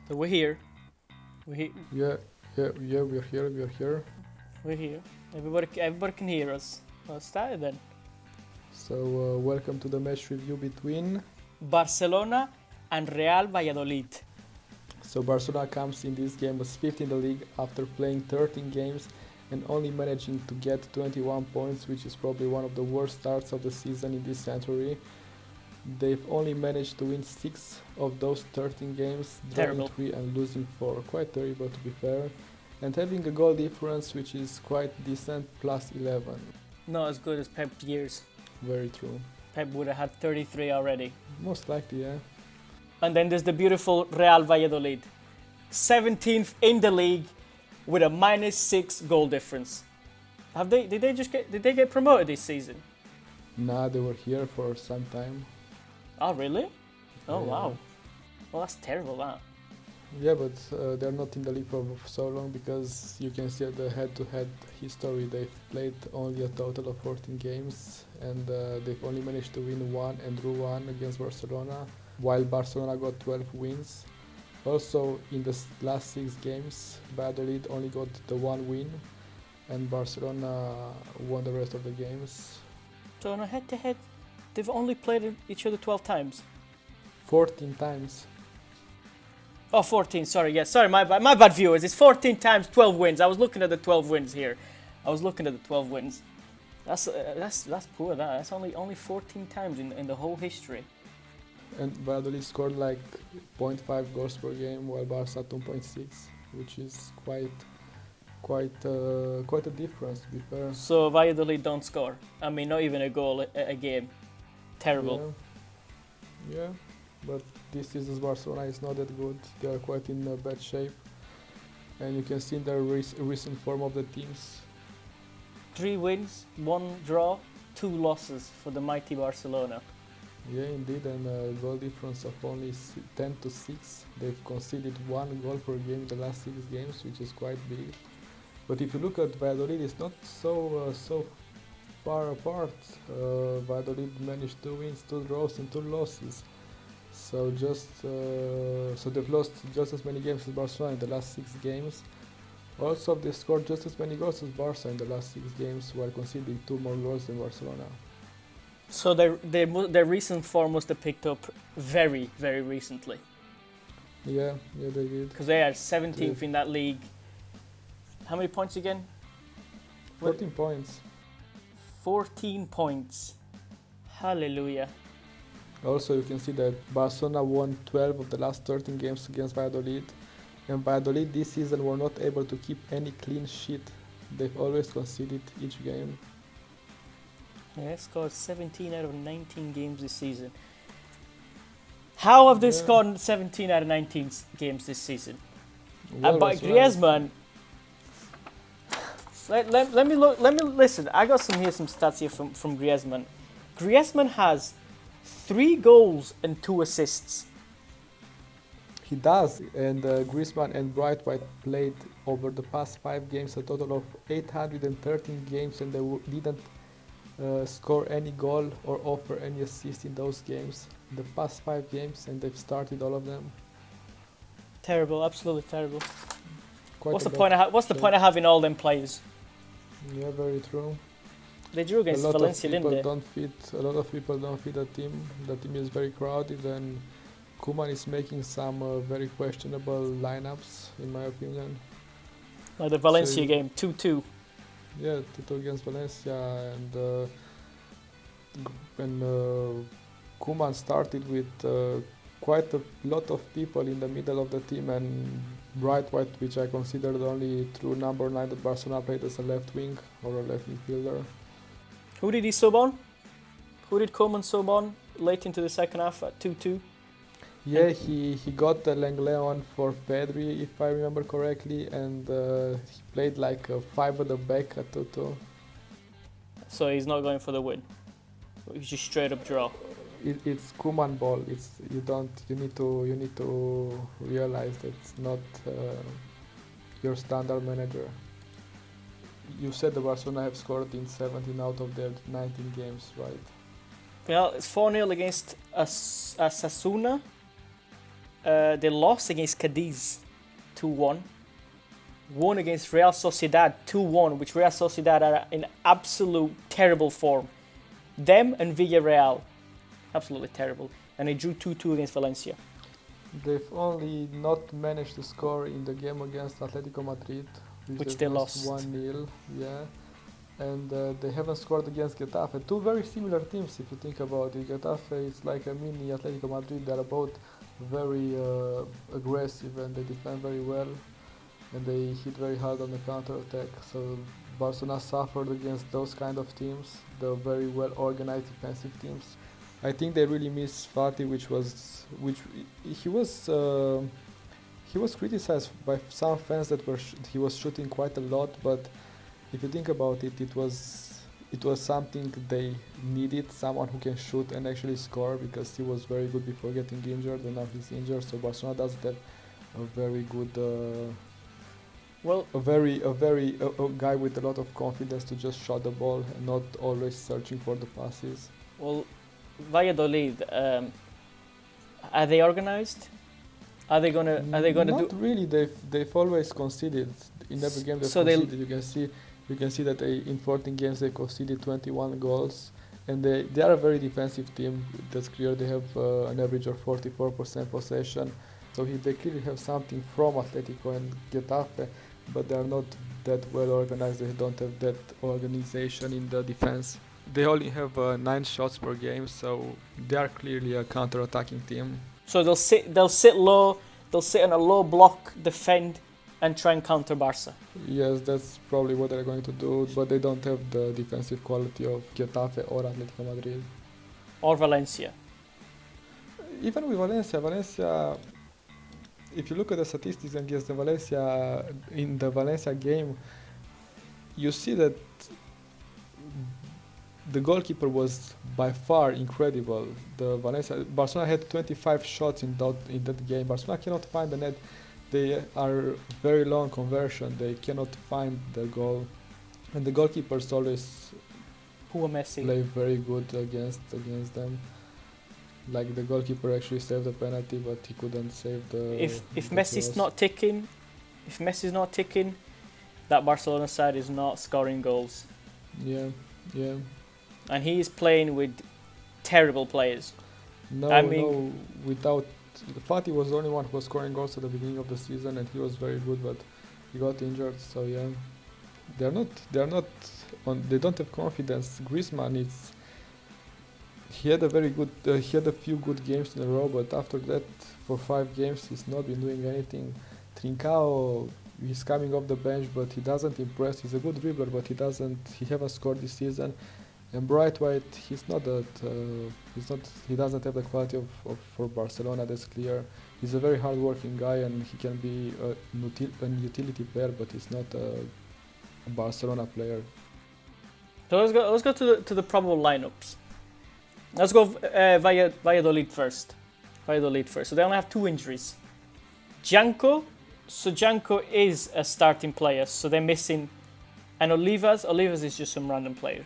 So we're here. We Yeah, we're here. we're here. Everybody can hear us. Well, start then. So, welcome to the match review between. Barcelona and Real Valladolid. So, Barcelona comes in this game as fifth in the league after playing 13 games and only managing to get 21 points, which is probably one of the worst starts of the season in this century. They've only managed to win 6 of those 13 games, drawing 3 and losing 4. Quite terrible, to be fair. And having a goal difference which is quite decent, plus 11. Not as good as Pep's years. Very true. Pep would have had 33 already. Most likely, yeah. And then there's the beautiful Real Valladolid, 17th in the league with a -6 goal difference. Did they get promoted this season? Nah, they were here for some time. Oh really? Oh Yeah. wow. Well, that's terrible. That. Yeah, but they're not in the league for so long because you can see the head-to-head history. They've played only a total of 14 games and they've only managed to win 1 and drew 1 against Barcelona, while Barcelona got 12 wins. Also, in the last 6 games, Valladolid only got the 1 win and Barcelona won the rest of the games. So on a head-to-head, they've only played each other 12 times. 14 times. Oh, 14. Sorry, yes. Sorry, my bad, viewers. It's 14 times 12 wins. I was looking at the 12 wins here. That's poor. That's only 14 times in the whole history. And Valladolid scored like 0.5 goals per game, while Barca 2.6, which is quite a difference, to be fair. So Valladolid don't score. I mean, not even a goal a game. Terrible. Yeah, but this season's Barcelona is not that good. They are quite in bad shape, and you can see in the recent form of the teams. 3 wins, 1 draw, 2 losses for the mighty Barcelona. Yeah, indeed, and a goal difference of only 10-6. They've conceded 1 goal per game in the last 6 games, which is quite big. But if you look at Valladolid, it's not so far apart. Valladolid managed 2 wins, 2 draws, and 2 losses. So they've lost just as many games as Barcelona in the last 6 games. Also, they scored just as many goals as Barca in the last 6 games, while conceding 2 more goals than Barcelona. So their recent form must have picked up very, very recently. Yeah, they did. Because they are 17th in that league. How many points again? 14 points. 14 points. Hallelujah. Also, you can see that Barcelona won 12 of the last 13 games against Valladolid. And Valladolid this season were not able to keep any clean sheet. They've always conceded each game. Yeah, they scored 17 out of 19 games this season. How have they scored 17 out of 19 games this season? Well, But Griezmann. Let me look. Let me listen. I got some stats here from Griezmann. Griezmann has 3 goals and 2 assists. He does, and Griezmann and Bright White played over the past 5 games a total of 813 games, and they didn't score any goal or offer any assist in those games. The past 5 games, and they've started all of them. Terrible, absolutely terrible. What's the point of having all them players? Yeah, very true. They drew against Valencia, didn't they? A lot of people don't fit the team. The team is very crowded, and Koeman is making some very questionable lineups, in my opinion. Like the Valencia game, 2-2. Yeah, 2-2 against Valencia, and Koeman started with quite a lot of people in the middle of the team, and Bright White, which I consider the only true number 9 that Barcelona played as a left wing or a left midfielder. Who did he sub on? Who did Koeman sub on late into the second half at 2-2? Yeah, he got the Lenglet on for Pedri, if I remember correctly, and he played like a 5 at the back at 2-2. So he's not going for the win. He's just straight up draw. It's Koeman ball. You need to realize that it's not your standard manager. You said the Barcelona have scored in 17 out of their 19 games, right? Well, it's 4-0 against Osasuna. they lost against Cadiz 2-1. Won against Real Sociedad 2-1, which Real Sociedad are in absolute terrible form. Them and Villarreal, absolutely terrible. And they drew 2-2 against Valencia. They've only not managed to score in the game against Atletico Madrid, Which they lost. 1-0, yeah. And they haven't scored against Getafe. Two very similar teams, if you think about it. Getafe is like a mini Atletico Madrid. They are both very aggressive and they defend very well. And they hit very hard on the counter-attack. So Barcelona suffered against those kind of teams, the very well-organized defensive teams. I think they really miss Fati, he was criticized by some fans that he was shooting quite a lot, but if you think about it, it was something they needed, someone who can shoot and actually score, because he was very good before getting injured, and now he's injured. So Barcelona doesn't have a very good, a guy with a lot of confidence to just shot the ball and not always searching for the passes. Well, Valladolid, are they organized? Are they gonna Not really. They've always conceded in every game. They've conceded. You can see that in 14 games they conceded 21 goals, and they are a very defensive team. That's clear. They have an average of 44% possession, so they clearly have something from Atletico and Getafe, but they are not that well organized. They don't have that organization in the defense. They only have 9 shots per game, so they are clearly a counter-attacking team. So they'll sit low, they'll sit on a low block, defend, and try and counter Barca. Yes, that's probably what they're going to do, but they don't have the defensive quality of Getafe or Atletico Madrid. Or Valencia. Even with Valencia, if you look at the statistics against in the Valencia game, you see that the goalkeeper was by far incredible. Barcelona had 25 shots in that game. Barcelona cannot find the net. They are very low on conversion. They cannot find the goal, and the goalkeepers always play very good against them. Like the goalkeeper actually saved the penalty, but he couldn't save the. If Messi's not ticking, that Barcelona side is not scoring goals. Yeah. And he is playing with terrible players. Without Fati was the only one who was scoring goals at the beginning of the season, and he was very good, but he got injured. So yeah, they don't have confidence. Griezmann he had a few good games in a row, but after that, for 5 games, he's not been doing anything. Trincao, he's coming off the bench, but he doesn't impress. He's a good dribbler, but he haven't scored this season. And White, he doesn't have the quality for Barcelona, that's clear. He's a very hard-working guy, and he can be a utility player, but he's not a Barcelona player. So let's go to the probable lineups. Let's go Valladolid first. So they only have 2 injuries. Janko is a starting player, so they're missing. And Olivas is just some random player.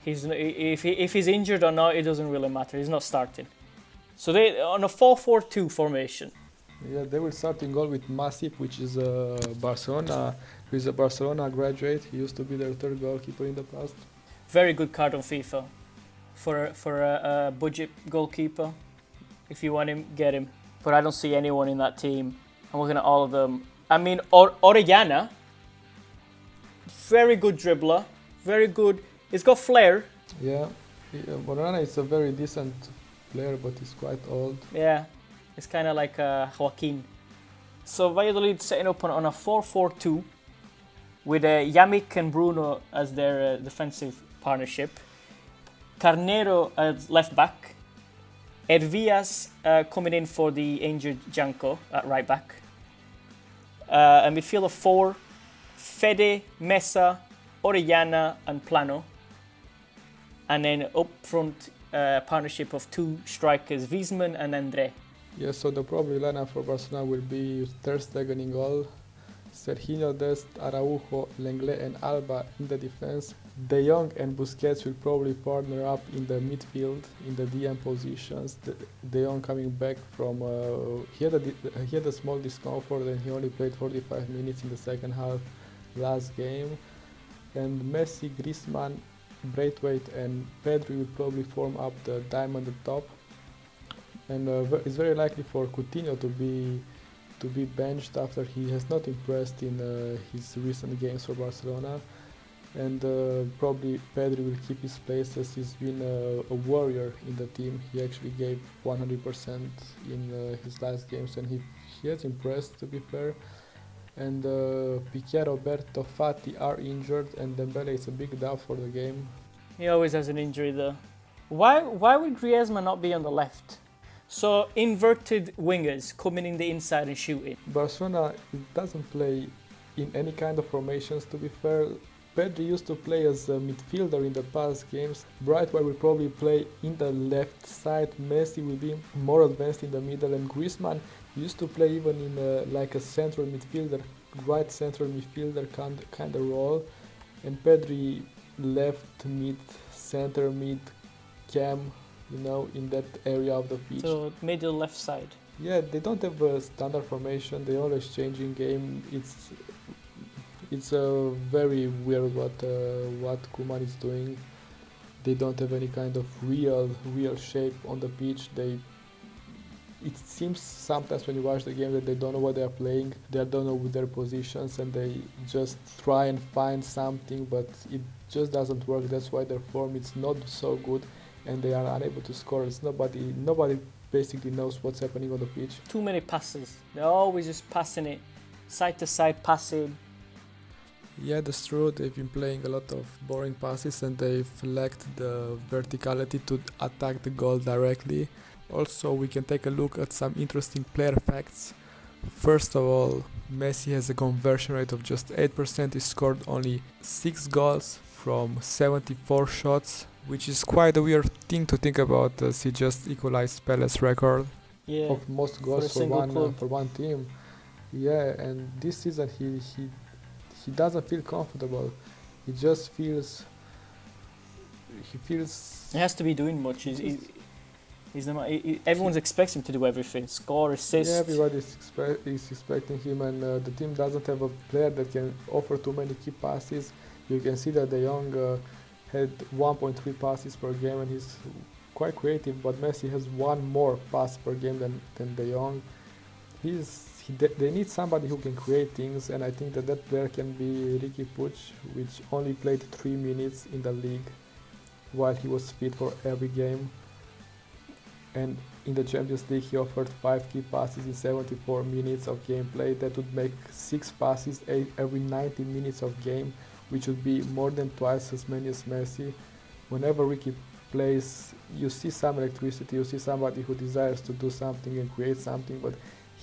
If he's injured or not, it doesn't really matter. He's not starting. So they on a 4-4-2 formation. Yeah, they will start in goal with Masip, which is Barcelona. He's a Barcelona graduate. He used to be their 3rd goalkeeper in the past. Very good card on FIFA for a budget goalkeeper. If you want him, get him. But I don't see anyone in that team. I'm looking at all of them. I mean, Orellana, very good dribbler, very good. He's got flair. Yeah, Orellana is a very decent player, but he's quite old. Yeah, it's kind of like Joaquin. So Valladolid setting up on a 4-4-2 with Yamik and Bruno as their defensive partnership. Carnero as left back. Hervías coming in for the injured Janko at right back. A midfield of 4. Fede, Mesa, Orellana and Plano. And then up front, partnership of 2 strikers, Wiesmann and André. Yeah, so the probable lineup for Barcelona will be Ter Stegen in goal, Serginho Dest, Araujo, Lenglet and Alba in the defense. De Jong and Busquets will probably partner up in the midfield, in the DM positions. De Jong coming back from he had a small discomfort and he only played 45 minutes in the second half last game. And Messi, Griezmann, Braithwaite and Pedri will probably form up the diamond at the top. And it's very likely for Coutinho to be benched after he has not impressed in his recent games for Barcelona. And probably Pedri will keep his place as he's been a warrior in the team. He actually gave 100% in his last games and he has impressed, to be fair. And Piqué, Roberto, Fati are injured and Dembele is a big doubt for the game. He always has an injury though. Why would Griezmann not be on the left? So inverted wingers coming in the inside and shooting. Barcelona doesn't play in any kind of formations, to be fair. Pedri used to play as a midfielder in the past games. Braithwaite will probably play in the left side. Messi will be more advanced in the middle, and Griezmann used to play even in like a central midfielder, right central midfielder kind of role. And Pedri left mid, center mid, cam, in that area of the pitch. So middle left side. Yeah, they don't have a standard formation. They always change in game. It's very weird what Koeman is doing. They don't have any kind of real shape on the pitch. It seems sometimes when you watch the game that they don't know what they are playing. They don't know their positions and they just try and find something, but it just doesn't work. That's why their form is not so good and they are unable to score. It's nobody basically knows what's happening on the pitch. Too many passes. They're always just passing it, side to side passing. Yeah, that's true. They've been playing a lot of boring passes and they've lacked the verticality to attack the goal directly. Also, we can take a look at some interesting player facts. First of all, Messi has a conversion rate of just 8%. He scored only 6 goals from 74 shots, which is quite a weird thing to think about as he just equalized Pele's record of most goals for one team. Yeah, and this season he doesn't feel comfortable. He just feels. He has to be doing much. Everyone's expecting him to do everything: score, assist. Yeah, everybody is expecting him, and the team doesn't have a player that can offer too many key passes. You can see that De Jong had 1.3 passes per game, and he's quite creative. But Messi has one more pass per game than De Jong. They need somebody who can create things, and I think that player can be Riqui Puig, which only played 3 minutes in the league while he was fit for every game. And in the Champions League he offered 5 key passes in 74 minutes of gameplay. That would make 6 passes every 90 minutes of game, which would be more than twice as many as Messi. Whenever Riqui plays, you see some electricity, you see somebody who desires to do something and create something, but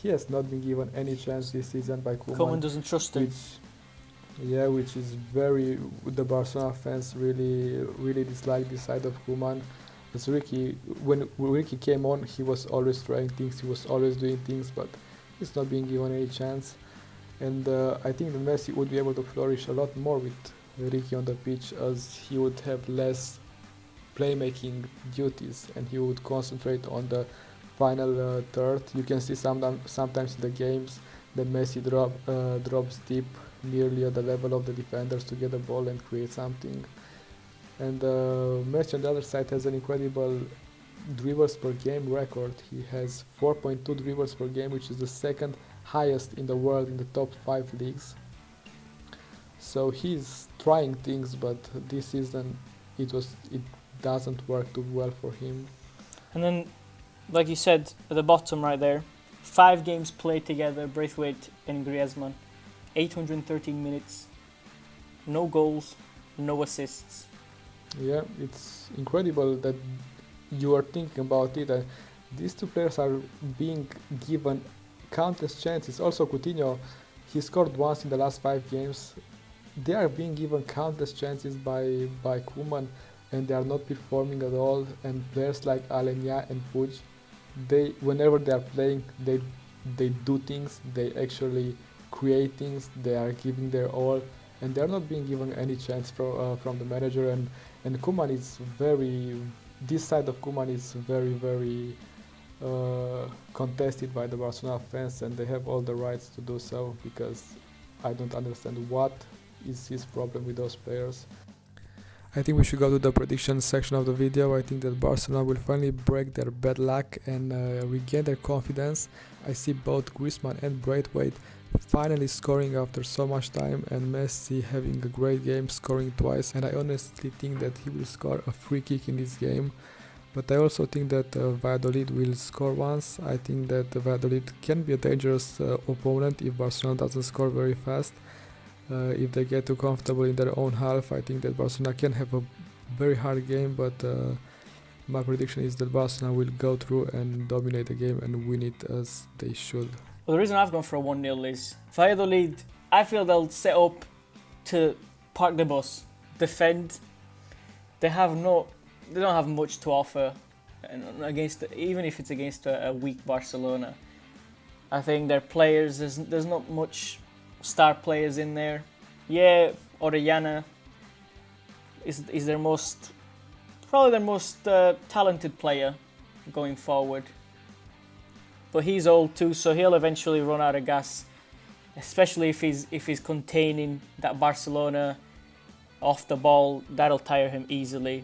he has not been given any chance this season by Koeman. Koeman doesn't trust him. Which is the Barcelona fans really dislike this side of Koeman. As when Riqui came on, he was always trying things, he was always doing things, but he's not being given any chance. And I think that Messi would be able to flourish a lot more with Riqui on the pitch, as he would have less playmaking duties and he would concentrate on the final third. You can see sometimes in the games that Messi drops deep, nearly at the level of the defenders, to get the ball and create something. And Messi on the other side has an incredible dribbles per game record. He has 4.2 dribbles per game, which is the second highest in the world in the top 5 leagues. So he's trying things, but this season it doesn't work too well for him. And then, like you said, at the bottom right there, 5 games played together, Braithwaite and Griezmann, 813 minutes, no goals, no assists. Yeah, it's incredible that you are thinking about it. These two players are being given countless chances. Also Coutinho, he scored once in the last 5 games. They are being given countless chances by Koeman, and they are not performing at all. And players like Alenya and Puig, whenever they are playing, they do things, they actually create things, they are giving their all, and they're not being given any chance from the manager. And Koeman is very, this side of Koeman is very contested by the Barcelona fans, and they have all the rights to do so, because I don't understand what is his problem with those players. I think we should go to the prediction section of the video. I think that Barcelona will finally break their bad luck and regain their confidence. I see both Griezmann and Braithwaite finally scoring after so much time, and Messi having a great game, scoring twice, and I honestly think that he will score a free kick in this game. But I also think that Valladolid will score once. I think that Valladolid can be a dangerous opponent if Barcelona doesn't score very fast. If they get too comfortable in their own half, I think that Barcelona can have a very hard game, but my prediction is that Barcelona will go through and dominate the game and win it as they should. Well, the reason I've gone for a 1-0 is Valladolid, I feel they'll set up to park the bus, defend. They don't have much to offer, and even if it's against a weak Barcelona. I think their players, there's not much star players in there. Yeah, Orellana is probably their most talented player going forward. But he's old too, so he'll eventually run out of gas, especially if he's containing that Barcelona off the ball. That'll tire him easily.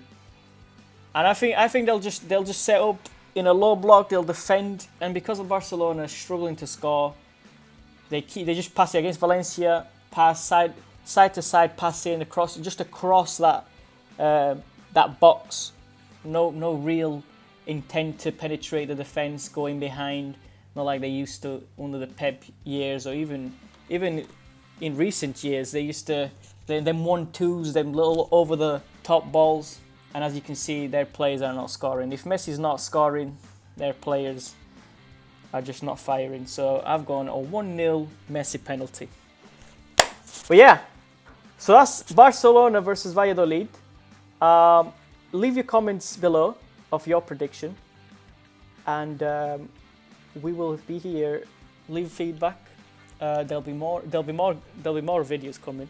And I think they'll just set up in a low block. They'll defend, and because of Barcelona struggling to score, they just pass it against Valencia. Pass side to side, passing across that box. No real intent to penetrate the defense, going behind, not like they used to under the Pep years, or even in recent years. They used to them 1-2s, them little over the top balls. And as you can see, their players are not scoring. If Messi's not scoring, their players are just not firing. So I've gone a 1-0 Messi penalty. But yeah, so that's Barcelona versus Valladolid. Leave your comments below of your prediction, and we will be here. Leave feedback. There'll be more videos coming.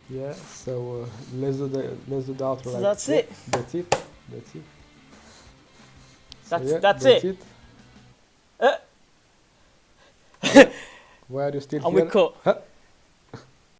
Yeah, so let's do the outro. So that's it. That's it. That's it. Why are you still and here? we cut. Huh?